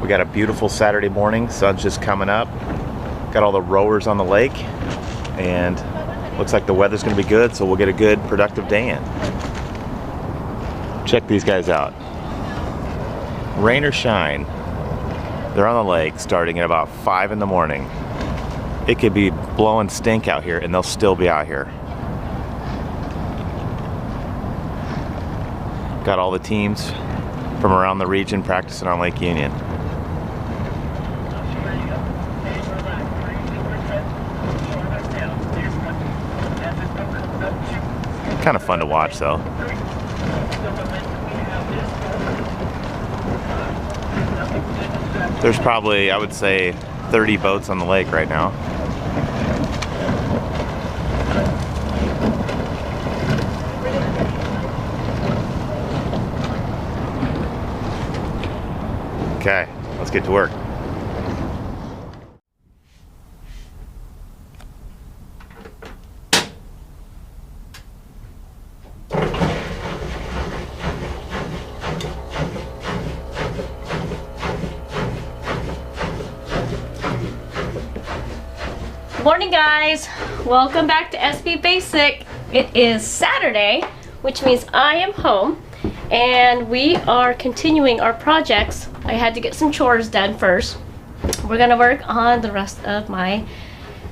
We got a beautiful Saturday morning, sun's just coming up. Got all the rowers on the lake, and looks like the weather's gonna be good, so we'll get a good, productive day in. Check these guys out. Rain or shine, they're on the lake starting at about 5 in the morning. It could be blowing stink out here and they'll still be out here. Got all the teams from around the region practicing on Lake Union. Kind of fun to watch though. There's probably, I would say, 30 boats on the lake right now. Okay, let's get to work. Morning guys, welcome back to SB Basic. It is Saturday, which means I am home and we are continuing our projects. I had to get some chores done first. We're gonna work on the rest of my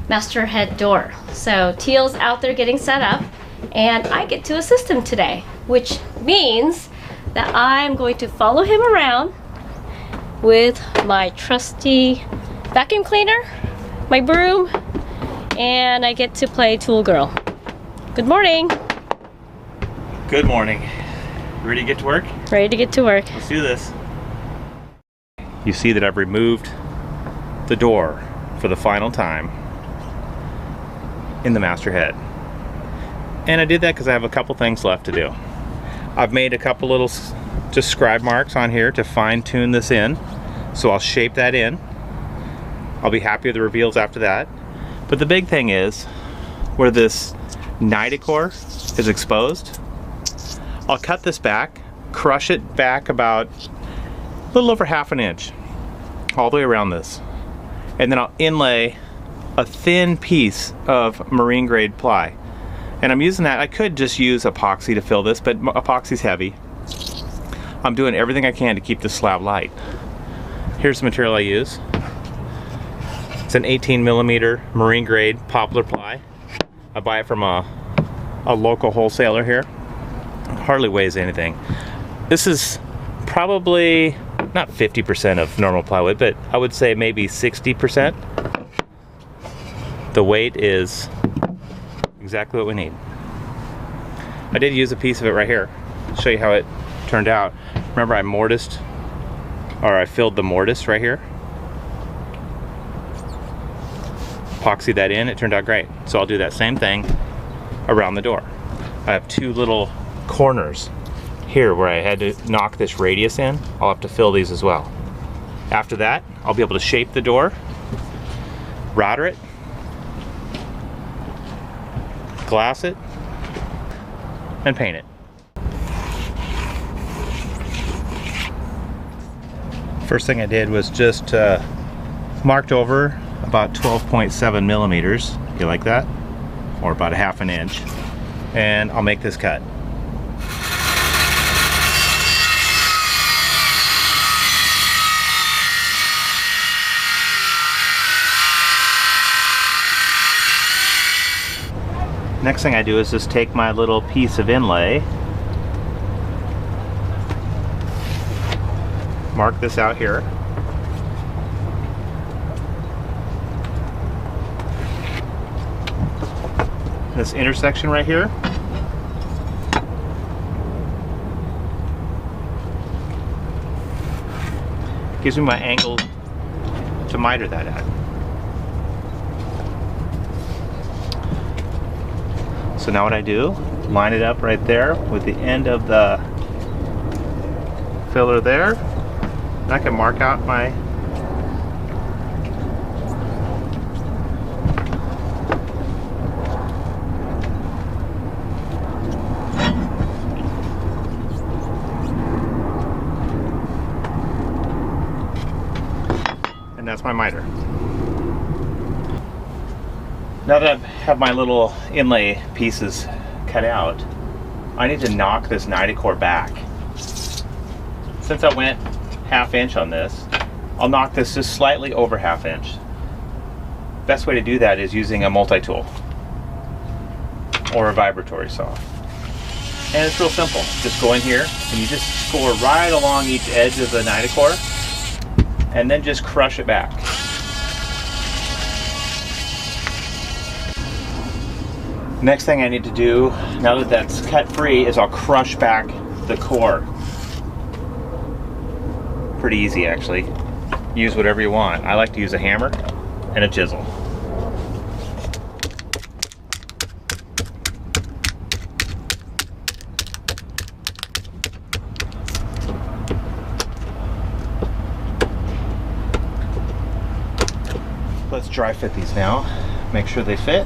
master head door. So Teal's out there getting set up and I get to assist him today, which means that I'm going to follow him around with my trusty vacuum cleaner, my broom, and I get to play Tool Girl. Good morning. Good morning. Ready to get to work? Ready to get to work. Let's do this. You see that I've removed the door for the final time in the master head. And I did that because I have a couple things left to do. I've made a couple little just scribe marks on here to fine tune this in. So I'll shape that in. I'll be happy with the reveals after that. But the big thing is, where this decor is exposed, I'll cut this back, crush it back about a little over ½ an inch, all the way around this. And then I'll inlay a thin piece of marine grade ply. And I'm using that, I could just use epoxy to fill this, but epoxy's heavy. I'm doing everything I can to keep this slab light. Here's the material I use. It's an 18mm marine grade poplar ply. I buy it from a local wholesaler here. Hardly weighs anything. This is probably not 50% of normal plywood, but I would say maybe 60%. The weight is exactly what we need. I did use a piece of it right here. Show you how it turned out. Remember I mortised, or I filled the mortise right here. Epoxy that in, it turned out great. So I'll do that same thing around the door. I have two little corners here where I had to knock this radius in. I'll have to fill these as well. After that, I'll be able to shape the door, router it, glass it, and paint it. First thing I did was just marked over about 12.7 millimeters. You like that? Or about ½ an inch. And I'll make this cut. Next thing I do is just take my little piece of inlay, mark this out here. This intersection right here. Gives me my angle to miter that at. So now what I do, line it up right there with the end of the filler there. And I can mark out my that's my miter. Now that I have my little inlay pieces cut out, I need to knock this 90 core back. Since I went 1/2 inch on this, I'll knock this just slightly over 1/2 inch. Best way to do that is using a multi-tool or a vibratory saw. And it's real simple. Just go in here and you just score right along each edge of the 90 core and then just crush it back. Next thing I need to do, now that that's cut free, is I'll crush back the core. Pretty easy actually. Use whatever you want. I like to use a hammer and a chisel. Let's dry fit these now. Make sure they fit.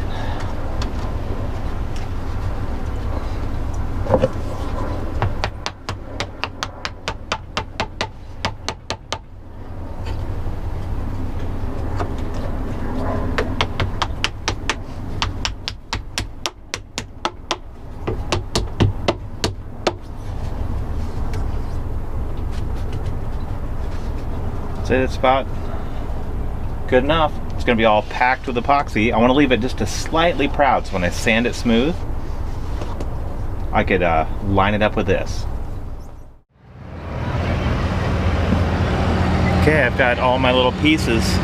It's about good enough. It's going to be all packed with epoxy. I want to leave it just a slightly proud, so when I sand it smooth, I could line it up with this. Okay, I've got all my little pieces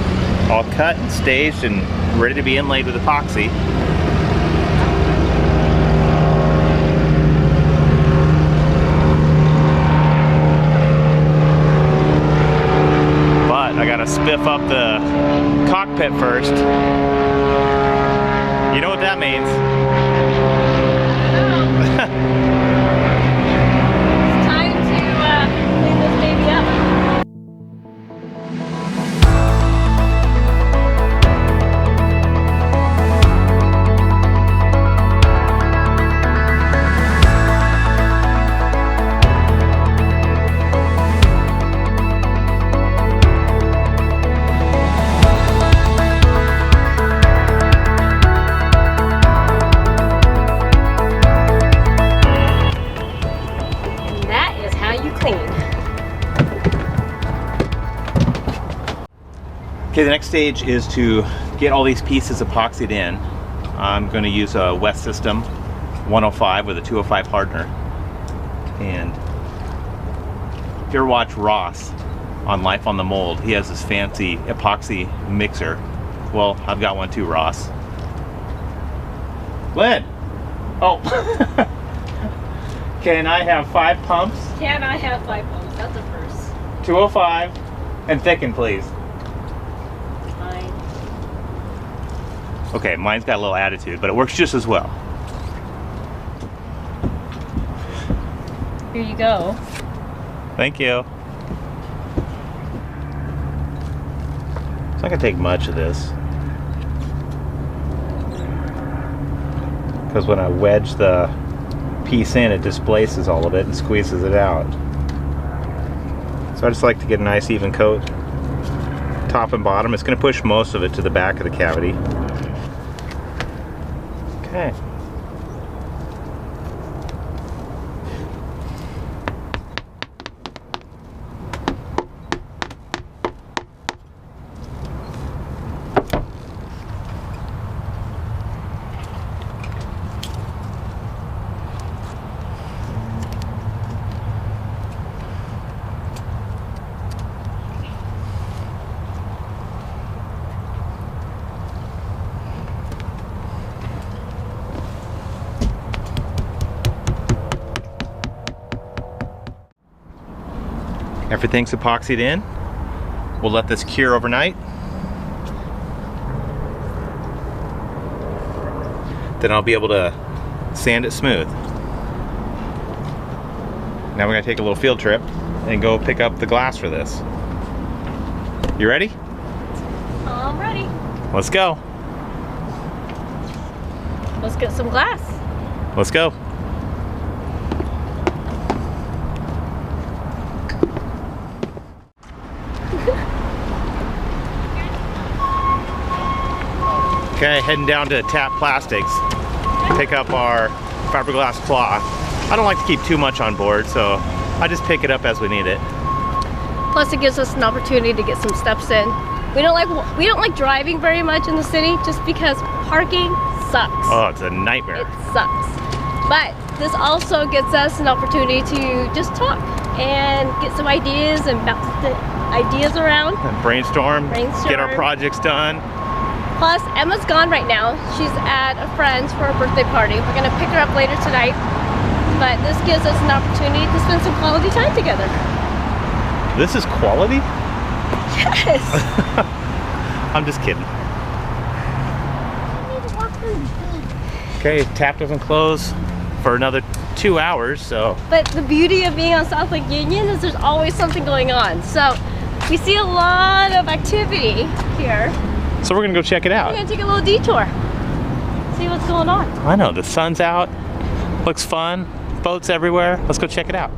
all cut and staged and ready to be inlaid with epoxy. I gotta spiff up the cockpit first. You know what that means? It's time to clean this baby up. Okay, the next stage is to get all these pieces epoxied in. I'm going to use a West System 105 with a 205 hardener. And if you ever watch Ross on Life on the Mold, he has this fancy epoxy mixer. Well, I've got one too, Ross. Lynn! Oh! Can I have 5 pumps? Can I have 5 pumps? That's a first. 205 and thicken, please. Fine. Okay, mine's got a little attitude, but it works just as well. Here you go. Thank you. It's not gonna take much of this, because when I wedge the piece in, it displaces all of it and squeezes it out. So I just like to get a nice even coat, top and bottom. It's going to push most of it to the back of the cavity. Okay. Everything's epoxied in. We'll let this cure overnight. Then I'll be able to sand it smooth. Now we're gonna take a little field trip and go pick up the glass for this. You ready? I'm ready. Let's go. Let's get some glass. Let's go. Okay, heading down to Tap Plastics. Pick up our fiberglass cloth. I don't like to keep too much on board, so I just pick it up as we need it. Plus it gives us an opportunity to get some steps in. We don't like driving very much in the city just because parking sucks. Oh, it's a nightmare. It sucks. But this also gives us an opportunity to just talk and get some ideas and bounce the ideas around. And brainstorm, get our projects done. Plus, Emma's gone right now. She's at a friend's for a birthday party. We're gonna pick her up later tonight. But this gives us an opportunity to spend some quality time together. This is quality? Yes. I'm just kidding. Okay, Tap doesn't close for another 2 hours, so. But the beauty of being on South Lake Union is there's always something going on. So we see a lot of activity here. So we're gonna go check it out. We're gonna take a little detour, see what's going on. I know, the sun's out, looks fun, boats everywhere. Let's go check it out.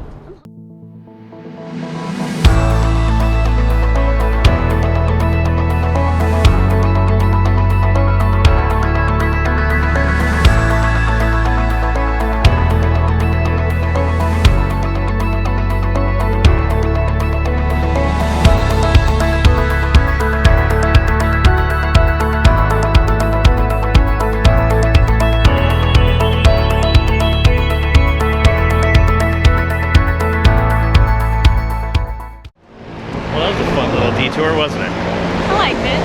Detour, wasn't it? I liked it.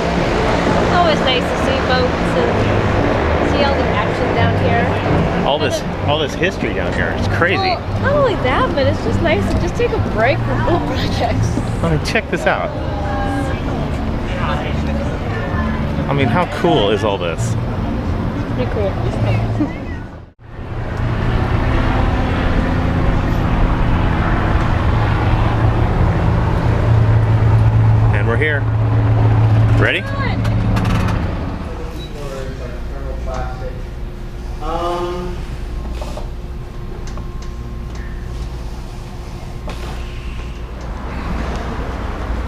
It's always nice to see boats and see all the action down here. All this history down here. It's crazy. Well, not only that, but it's just nice to just take a break from boat projects. I mean, check this out. I mean, how cool is all this? Pretty cool. We're here. Ready?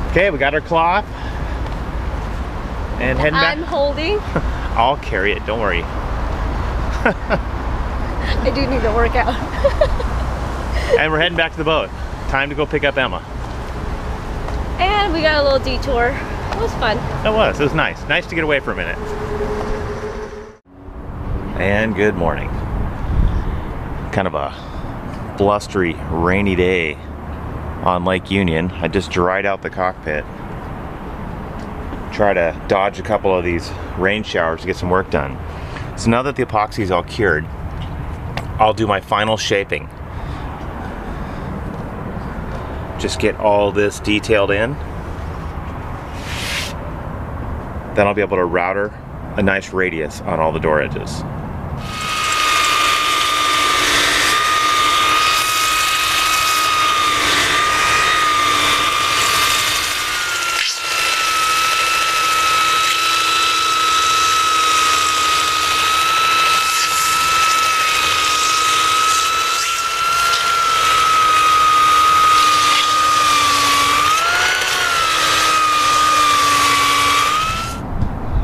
Okay, we got our cloth. And heading back. I'm holding. I'll carry it, don't worry. I do need to work out. And we're heading back to the boat. Time to go pick up Emma. And we got a little detour. It was fun. It was nice. Nice to get away for a minute. And good morning. Kind of a blustery, rainy day on Lake Union. I just dried out the cockpit. Try to dodge a couple of these rain showers to get some work done. So now that the epoxy is all cured, I'll do my final shaping. Just get all this detailed in. Then I'll be able to router a nice radius on all the door edges.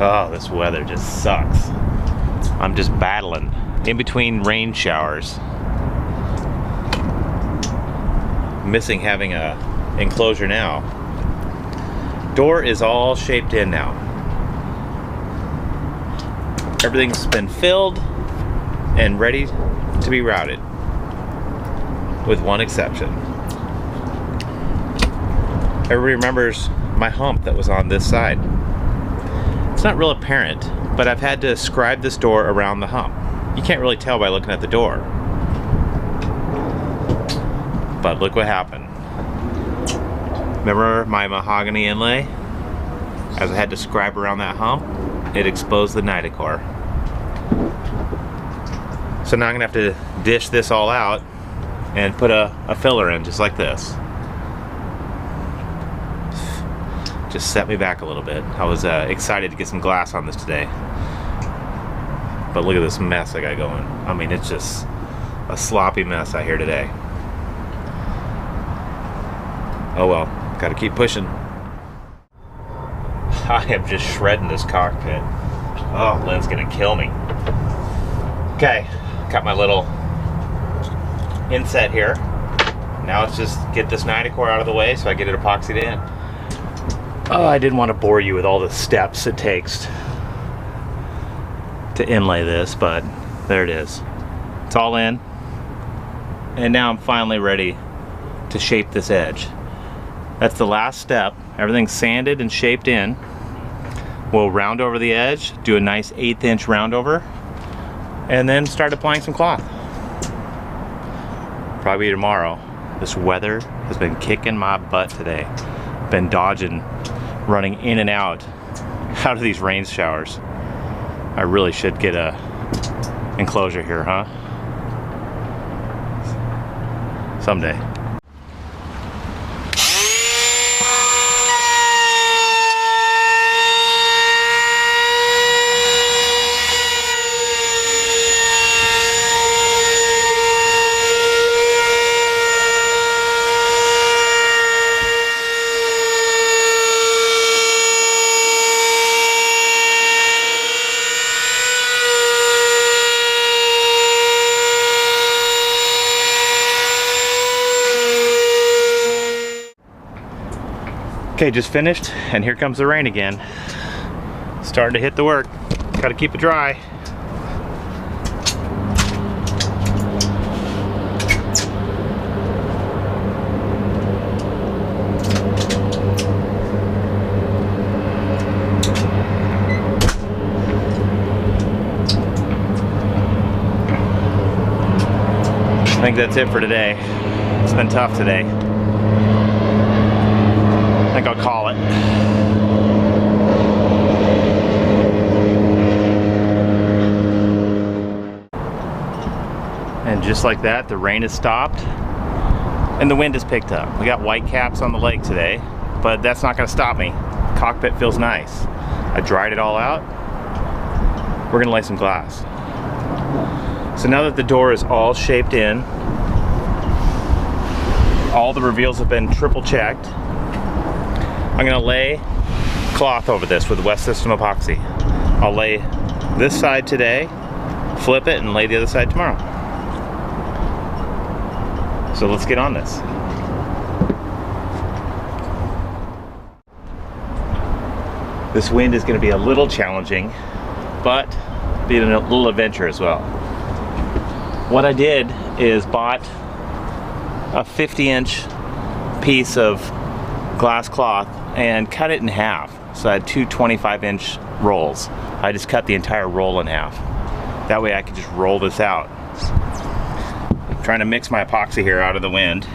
Oh, this weather just sucks. I'm just battling in between rain showers. Missing having a enclosure now. Door is all shaped in now. Everything's been filled and ready to be routed, with one exception. Everybody remembers my hump that was on this side. It's not real apparent, but I've had to scribe this door around the hump. You can't really tell by looking at the door. But look what happened. Remember my mahogany inlay? As I had to scribe around that hump, it exposed the nitacore. So now I'm gonna have to dish this all out and put a filler in just like this. Just set me back a little bit. I was excited to get some glass on this today. But look at this mess I got going. I mean, it's just a sloppy mess out here today. Oh well, gotta keep pushing. I am just shredding this cockpit. Oh, Lynn's gonna kill me. Okay, got my little inset here. Now let's just get this 90-core out of the way so I get it epoxied in. Oh, I didn't want to bore you with all the steps it takes to inlay this, but there it is. It's all in. And now I'm finally ready to shape this edge. That's the last step. Everything's sanded and shaped in. We'll round over the edge, do a nice 1/8 inch round over, and then start applying some cloth. Probably tomorrow. This weather has been kicking my butt today. Been dodging, running in and out of these rain showers. I really should get a enclosure here, huh? Someday. Okay, just finished, and here comes the rain again. Starting to hit the work. Gotta keep it dry. I think that's it for today. It's been tough today. I think I'll call it. And just like that, the rain has stopped and the wind has picked up. We got white caps on the lake today, but that's not going to stop me. Cockpit feels nice. I dried it all out. We're going to lay some glass. So now that the door is all shaped in, all the reveals have been triple checked, I'm gonna lay cloth over this with West System epoxy. I'll lay this side today, flip it, and lay the other side tomorrow. So let's get on this. This wind is gonna be a little challenging, but be a little adventure as well. What I did is bought a 50-inch piece of glass cloth and cut it in half. So I had two 25-inch rolls. I just cut the entire roll in half. That way I could just roll this out. I'm trying to mix my epoxy here out of the wind.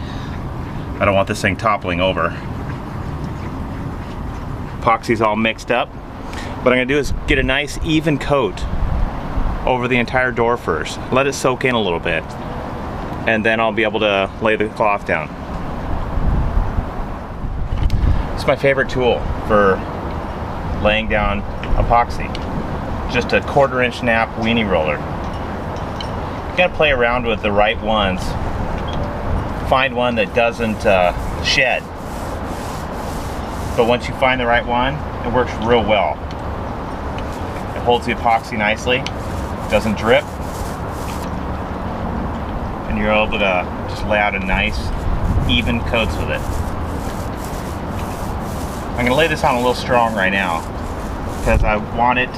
I don't want this thing toppling over. Epoxy's all mixed up. What I'm gonna do is get a nice even coat over the entire door first. Let it soak in a little bit. And then I'll be able to lay the cloth down. It's my favorite tool for laying down epoxy. Just a 1/4-inch nap weenie roller. You gotta play around with the right ones. Find one that doesn't shed. But once you find the right one, it works real well. It holds the epoxy nicely, doesn't drip, and you're able to just lay out a nice, even coats with it. I'm going to lay this on a little strong right now because I want it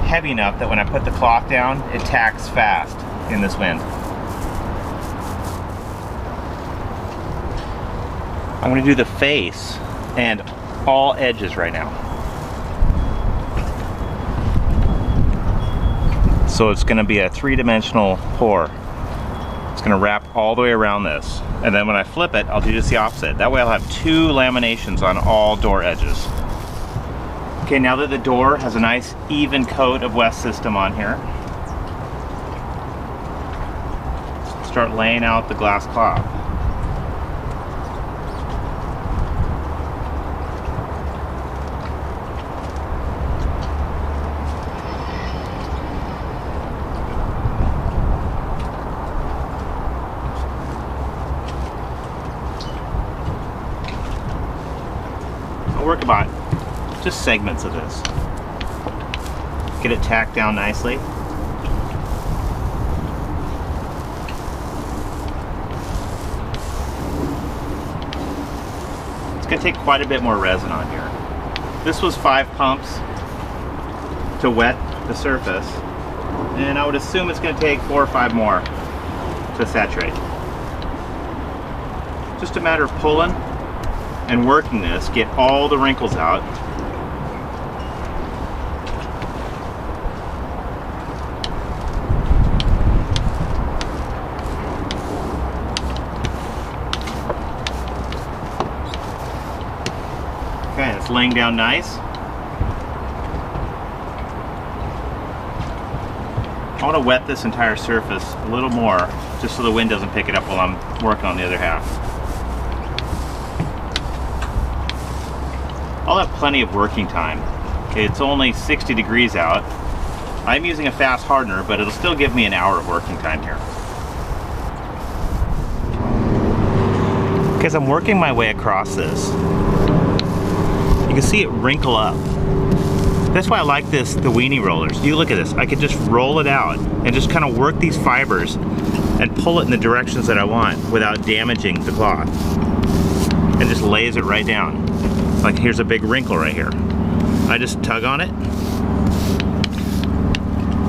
heavy enough that when I put the cloth down, it tacks fast in this wind. I'm going to do the face and all edges right now. So it's going to be a 3-dimensional pour. It's going to wrap all the way around this. And then when I flip it, I'll do just the opposite. That way I'll have 2 laminations on all door edges. Okay, now that the door has a nice even coat of West System on here, start laying out the glass cloth. I'll work about just segments of this. get it tacked down nicely. It's going to take quite a bit more resin on here. This was 5 pumps to wet the surface, and I would assume it's going to take 4 or 5 more to saturate. Just a matter of pulling and working this, get all the wrinkles out. Okay, it's laying down nice. I want to wet this entire surface a little more, just so the wind doesn't pick it up while I'm working on the other half. I'll have plenty of working time. Okay, it's only 60 degrees out. I'm using a fast hardener, but it'll still give me an hour of working time here. Okay, as I'm working my way across this, you can see it wrinkle up. That's why I like the weenie rollers. You look at this, I could just roll it out and just kind of work these fibers and pull it in the directions that I want without damaging the cloth. And just lays it right down. Like here's a big wrinkle right here. I just tug on it,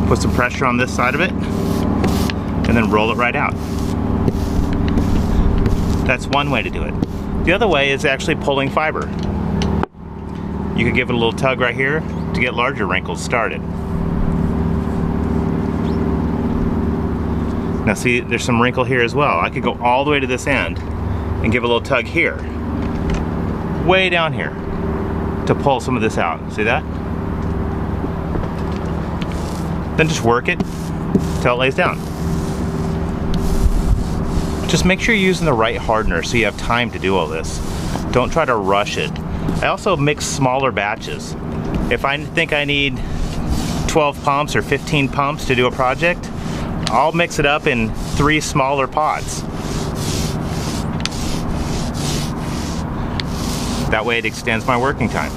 put some pressure on this side of it, and then roll it right out. That's one way to do it. The other way is actually pulling fiber. You could give it a little tug right here to get larger wrinkles started. Now see, there's some wrinkle here as well. I could go all the way to this end and give a little tug here, way down here, to pull some of this out. See that? Then just work it till it lays down. Just make sure you're using the right hardener so you have time to do all this. Don't try to rush it. I also mix smaller batches. If I think I need 12 pumps or 15 pumps to do a project, I'll mix it up in 3 smaller pots. That way it extends my working time.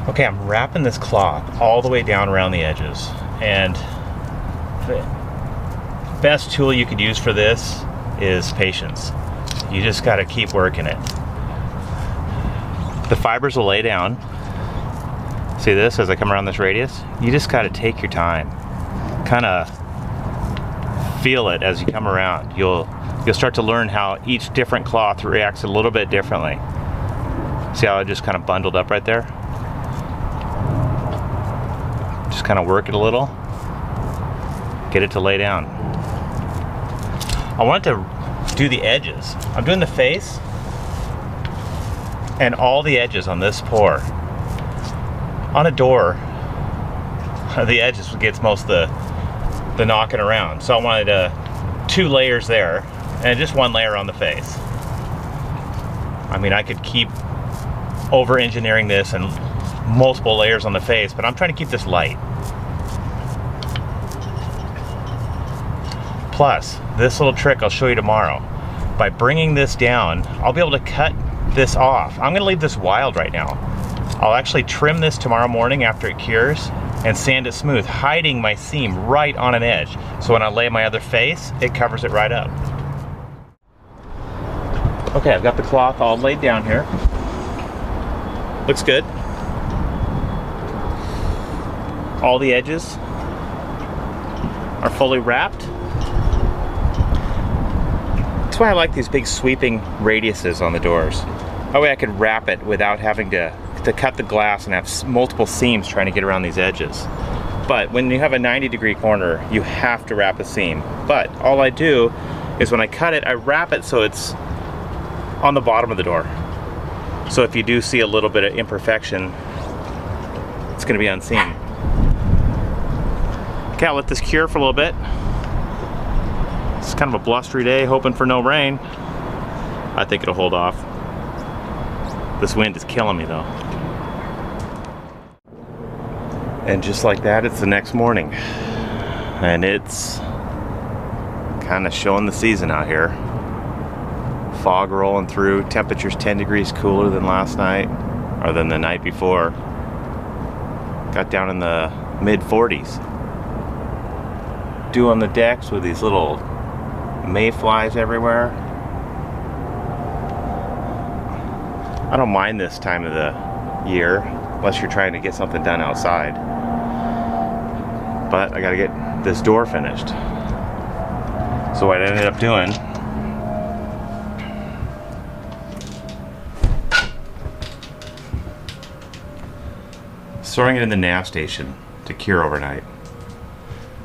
Okay, I'm wrapping this cloth all the way down around the edges, and the best tool you could use for this is patience. You just got to keep working it. The fibers will lay down. See this as I come around this radius? You just got to take your time. Kind of feel it as you come around. You'll start to learn how each different cloth reacts a little bit differently. See how I just kind of bundled up right there? Just kind of work it a little. Get it to lay down. I want it to do the edges. I'm doing the face and all the edges on this pour. On a door, the edges gets most of the knocking around. So I wanted 2 layers there and just 1 layer on the face. I mean, I could keep over engineering this and multiple layers on the face, but I'm trying to keep this light. Plus, this little trick I'll show you tomorrow. By bringing this down, I'll be able to cut this off. I'm gonna leave this wild right now. I'll actually trim this tomorrow morning after it cures and sand it smooth, hiding my seam right on an edge. So when I lay my other face, it covers it right up. Okay, I've got the cloth all laid down here. Looks good. All the edges are fully wrapped. That's why I like these big sweeping radiuses on the doors. That way I could wrap it without having to cut the glass and have multiple seams trying to get around these edges. But when you have a 90-degree corner, you have to wrap a seam. But all I do is when I cut it, I wrap it so it's on the bottom of the door. So if you do see a little bit of imperfection, it's going to be unseen. Okay, I'll let this cure for a little bit. It's kind of a blustery day, hoping for no rain. I think it'll hold off. This wind is killing me though. And just like that, it's the next morning. And it's kind of showing the season out here. Fog rolling through, temperatures 10 degrees cooler than last night, or than the night before. Got down in the mid 40s. Dew on the decks with these little mayflies everywhere. I don't mind this time of the year unless you're trying to get something done outside. But I gotta get this door finished. So what I ended up doing, storing it in the nav station to cure overnight.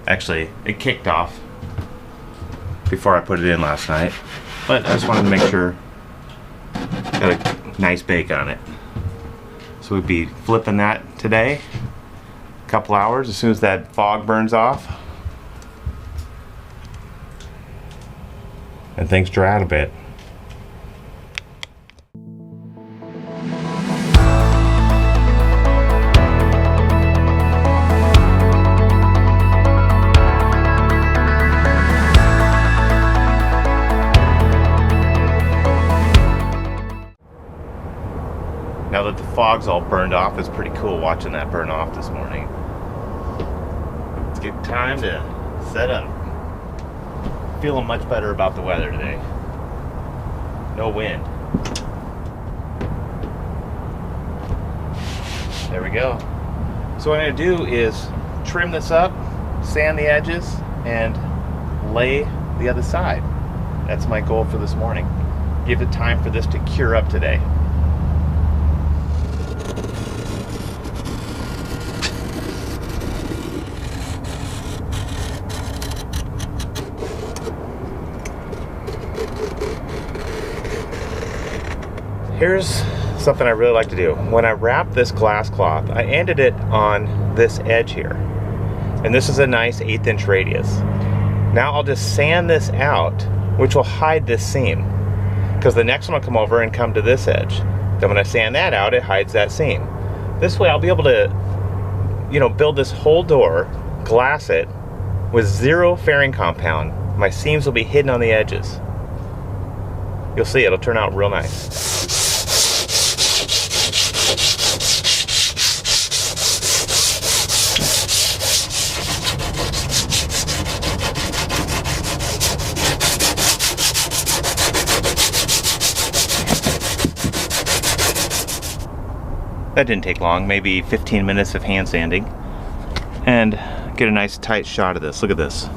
Actually, it kicked off before I put it in last night, but I just wanted to make sure got a nice bake on it. So we'd be flipping that today, a couple hours as soon as that fog burns off and things dry out a bit. Now that the fog's all burned off, it's pretty cool watching that burn off this morning. It's good time to set up. Feeling much better about the weather today. No wind. There we go. So what I'm going to do is trim this up, sand the edges, and lay the other side. That's my goal for this morning. Give it time for this to cure up today. Here's something I really like to do. When I wrap this glass cloth, I ended it on this edge here. And this is a nice 1/8 inch radius. Now I'll just sand this out, which will hide this seam. Because the next one will come over and come to this edge. Then when I sand that out, it hides that seam. This way I'll be able to, build this whole door, glass it, with 0 fairing compound. My seams will be hidden on the edges. You'll see it'll turn out real nice. That didn't take long, maybe 15 minutes of hand sanding. And get a nice tight shot of this. Look at this.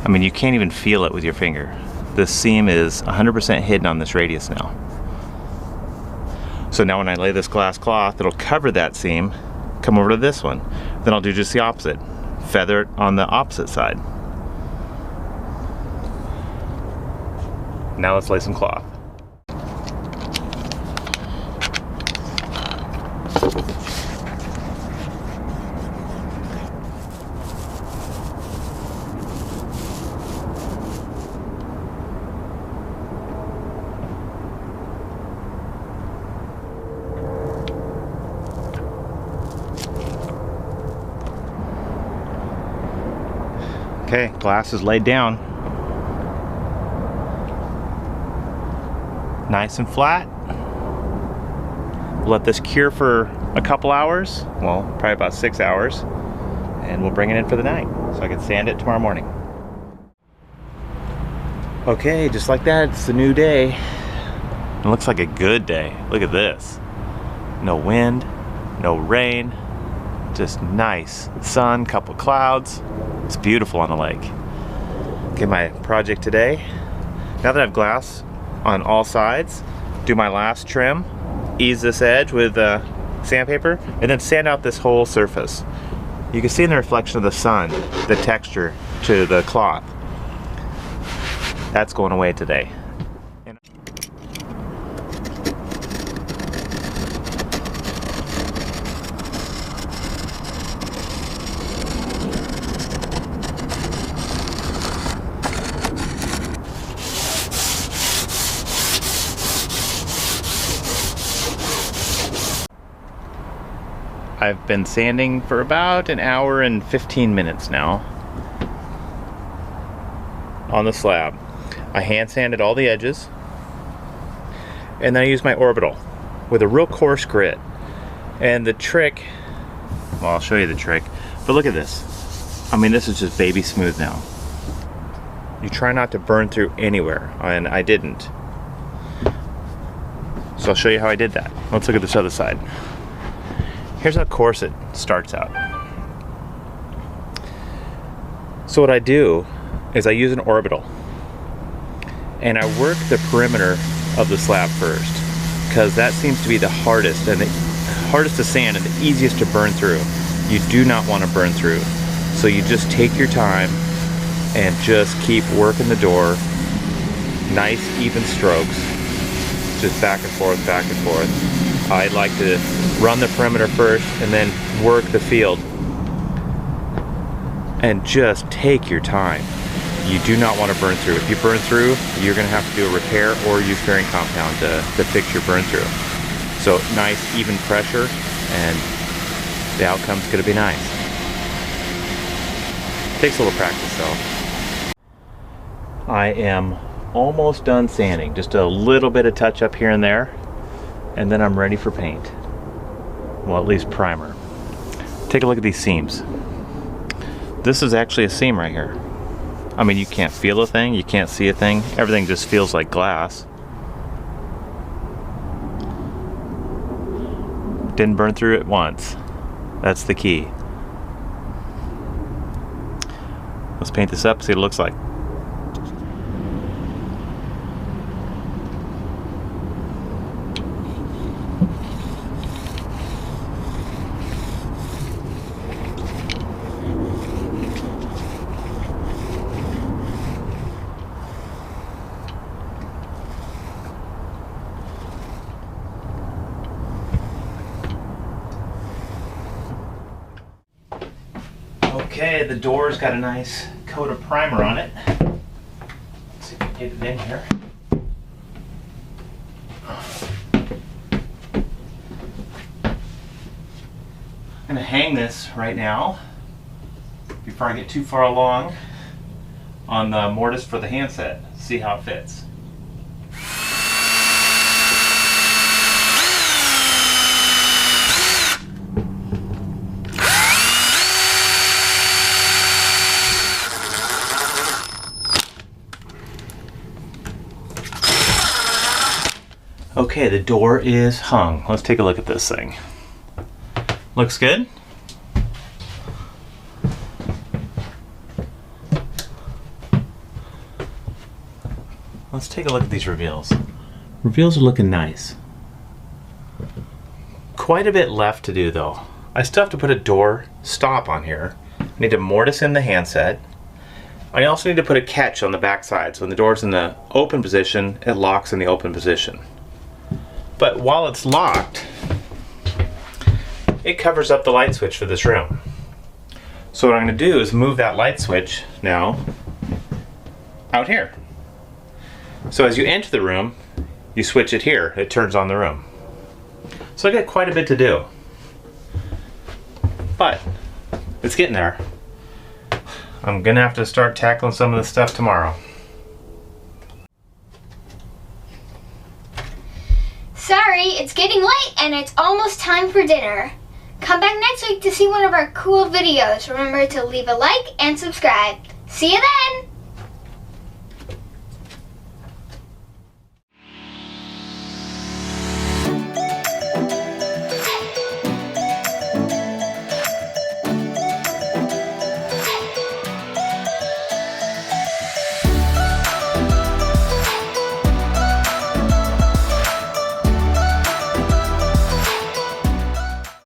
I mean, you can't even feel it with your finger. This seam is 100% hidden on this radius now. So now when I lay this glass cloth, it'll cover that seam, come over to this one. Then I'll do just the opposite. Feather it on the opposite side. Now let's lay some cloth. Okay, glass is laid down. Nice and flat. We'll let this cure for a couple hours, well, probably about 6 hours, and we'll bring it in for the night so I can sand it tomorrow morning. Okay, just like that, it's a new day. It looks like a good day. Look at this. No wind, no rain, just nice sun, couple clouds. It's beautiful on the lake. Okay, my project today, now that I have glass on all sides, do my last trim, ease this edge with sandpaper, and then sand out this whole surface. You can see in the reflection of the sun, the texture to the cloth. That's going away today. I've been sanding for about an hour and 15 minutes now on the slab. I hand sanded all the edges, and then I used my orbital with a real coarse grit. And the trick Well, I'll show you the trick. But look at this. I mean, this is just baby smooth now. You try not to burn through anywhere, and I didn't. So I'll show you how I did that. Let's look at this other side. Here's how coarse it starts out. So what I do is I use an orbital, and I work the perimeter of the slab first, because that seems to be the hardest and the hardest to sand and the easiest to burn through. You do not want to burn through. So you just take your time and just keep working the door. Nice even strokes. Just back and forth, back and forth. I like to run the perimeter first and then work the field. And just take your time. You do not want to burn through. If you burn through, you're going to have to do a repair or use fairing compound to fix your burn through. So nice even pressure, and the outcome's going to be nice. Takes a little practice though. I am almost done sanding. Just a little bit of touch up here and there, and then I'm ready for paint. Well, at least primer. Take a look at these seams. This is actually a seam right here. I mean, you can't feel a thing, you can't see a thing. Everything just feels like glass. Didn't burn through it once. That's the key. Let's paint this up, see what it looks like. Okay, the door's got a nice coat of primer on it. Let's see if we can get it in here. I'm going to hang this right now before I get too far along on the mortise for the handset. See how it fits. Okay, the door is hung. Let's take a look at this thing. Looks good? Let's take a look at these reveals. Reveals are looking nice. Quite a bit left to do though. I still have to put a door stop on here. I need to mortise in the handset. I also need to put a catch on the back side. So when the door's in the open position, it locks in the open position. But while it's locked, it covers up the light switch for this room. So what I'm going to do is move that light switch now out here. So as you enter the room, you switch it here. It turns on the room. So I got quite a bit to do. But it's getting there. I'm going to have to start tackling some of this stuff tomorrow. Sorry, it's getting late and it's almost time for dinner. Come back next week to see one of our cool videos. Remember to leave a like and subscribe. See you then!